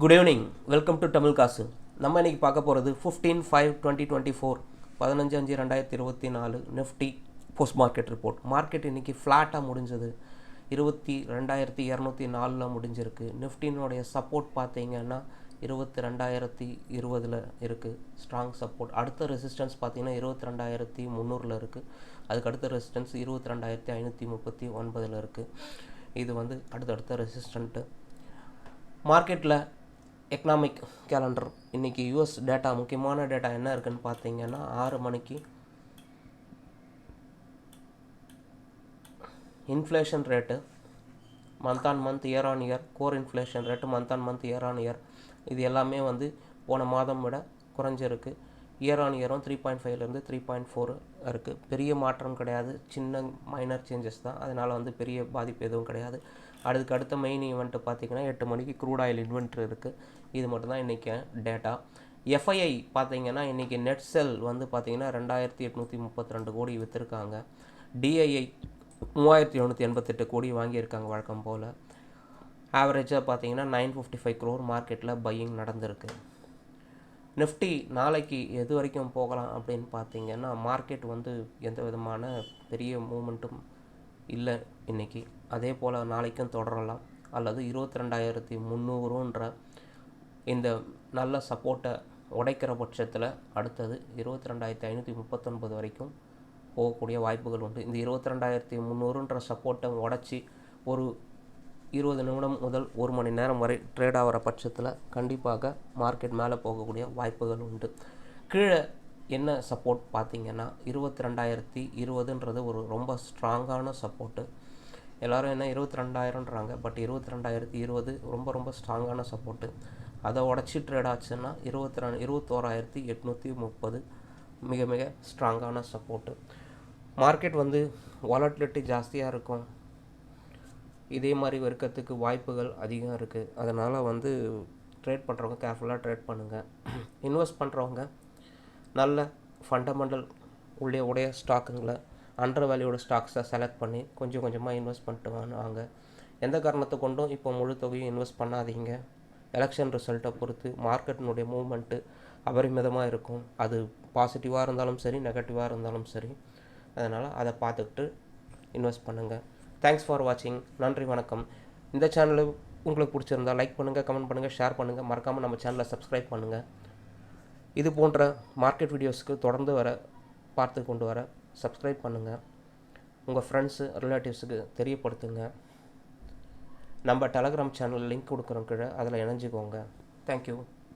Good evening, welcome to Tamil காசு. நம்ம இன்றைக்கி பார்க்க போகிறது 15/5/2024 15/5/2024 Nifty post market report. Market இன்றைக்கி ஃப்ளாட்டாக முடிஞ்சது. 22,204 முடிஞ்சிருக்கு. நிஃப்டினுடைய சப்போர்ட் பார்த்தீங்கன்னா 22,020 இருக்குது, ஸ்ட்ராங் சப்போர்ட். அடுத்த ரெசிஸ்டன்ஸ் பார்த்தீங்கன்னா 22,300 இருக்குது. அதுக்கு அடுத்த ரெசிஸ்டன்ஸ் 22,539 இருக்குது. இது அடுத்தடுத்த ரெசிஸ்டண்ட்டு. மார்க்கெட்டில் எக்கனாமிக் கேலண்டர் இன்றைக்கி யூஎஸ் டேட்டா, முக்கியமான டேட்டா என்ன இருக்குதுன்னு பார்த்தீங்கன்னா 6 மணிக்கு inflation rate month on month, year on year, core inflation rate month on month, year on year, இது எல்லாமே போன மாதம் விட குறைஞ்சிருக்கு. இயர் ஆன் இயரும் 3.5லேருந்து 3.4 இருக்குது. பெரிய மாற்றம் கிடையாது, சின்ன மைனர் சேஞ்சஸ் தான். அதனால் பெரிய பாதிப்பு எதுவும் கிடையாது. அதுக்கு அடுத்த மெயின் ஈவெண்ட்டு பார்த்திங்கன்னா 8 மணிக்கு க்ரூட் ஆயில் இன்வென்ட்ரி இருக்குது. இது மட்டும்தான் இன்றைக்கி டேட்டா. எஃப்ஐஐ பார்த்திங்கன்னா இன்றைக்கி நெட் செல் பார்த்திங்கன்னா 2,832 கோடி விற்றுருக்காங்க. டிஐஐ 3,788 கோடி வாங்கியிருக்காங்க வழக்கம் போல். ஆவரேஜாக பார்த்திங்கன்னா 955 crore மார்க்கெட்டில் பையிங் நடந்திருக்கு. நிஃப்டி நாளைக்கு எது வரைக்கும் போகலாம் அப்படின்னு பார்த்திங்கன்னா, மார்க்கெட் எந்த விதமான பெரிய மூமெண்ட்டும் இல்லை இன்றைக்கி. அதே போல் நாளைக்கும் தொடரலாம், அல்லது 22,300ன்ற இந்த நல்ல சப்போர்ட்டை உடைக்கிற பட்சத்தில் அடுத்தது 22,539 வரைக்கும் போகக்கூடிய வாய்ப்புகள் உண்டு. இந்த 22,300ன்ற சப்போர்ட்டை உடச்சி ஒரு 20 நிமிடம் முதல் 1 மணி நேரம் வரை ட்ரேட் ஆகிற பட்சத்தில் கண்டிப்பாக மார்க்கெட் மேலே போகக்கூடிய வாய்ப்புகள் உண்டு. கீழே என்ன சப்போர்ட் பார்த்திங்கன்னா 22,020ன்றது ஒரு ரொம்ப ஸ்ட்ராங்கான சப்போர்ட்டு. எல்லோரும் என்ன 22,000ன்றாங்க, பட் 22,020 ரொம்ப ஸ்ட்ராங்கான சப்போர்ட்டு. அதை உடச்சி ட்ரேட் ஆச்சுன்னா 21,830 மிக மிக ஸ்ட்ராங்கான சப்போர்ட்டு. மார்க்கெட் வாலட்டிலிட்டி ஜாஸ்தியாக இருக்கும், இதே மாதிரி இருக்கிறதுக்கு வாய்ப்புகள் அதிகம் இருக்குது. அதனால் ட்ரேட் பண்ணுறவங்க கேர்ஃபுல்லாக ட்ரேட் பண்ணுங்கள். இன்வெஸ்ட் பண்ணுறவங்க நல்ல ஃபண்டமெண்டல் உடைய ஸ்டாக்குங்களை, அண்டர் வேல்யூட ஸ்டாக்ஸை செலக்ட் பண்ணி கொஞ்சம் கொஞ்சமாக இன்வெஸ்ட் பண்ணிட்டு வாங்க. எந்த காரணத்தை கொண்டும் இப்போ முழு தொகையும் இன்வெஸ்ட் பண்ணாதீங்க. எலெக்ஷன் ரிசல்ட்டை பொறுத்து மார்க்கெட்டினுடைய மூவ்மெண்ட்டு அபரிமிதமாக இருக்கும். அது பாசிட்டிவாக இருந்தாலும் சரி, நெகட்டிவாக இருந்தாலும் சரி. அதனால் அதை பார்த்துக்கிட்டு இன்வெஸ்ட் பண்ணுங்கள். தேங்க்ஸ் ஃபார் வாட்சிங். நன்றி, வணக்கம். இந்த சேனலு உங்களுக்கு பிடிச்சிருந்தால் லைக் பண்ணுங்கள், கமெண்ட் பண்ணுங்கள், ஷேர் பண்ணுங்கள். மறக்காமல் நம்ம சேனலை சப்ஸ்கிரைப் பண்ணுங்கள். இது போன்ற மார்க்கெட் வீடியோஸுக்கு தொடர்ந்து பார்த்து கொண்டு வர சப்ஸ்கிரைப் பண்ணுங்கள். உங்கள் ஃப்ரெண்ட்ஸு, ரிலேட்டிவ்ஸுக்கு தெரியப்படுத்துங்க. நம்ம டெலகிராம் சேனல் லிங்க் கொடுக்குறோம் கீழே, அதில் இணைஞ்சிக்கோங்க. தேங்க்யூ.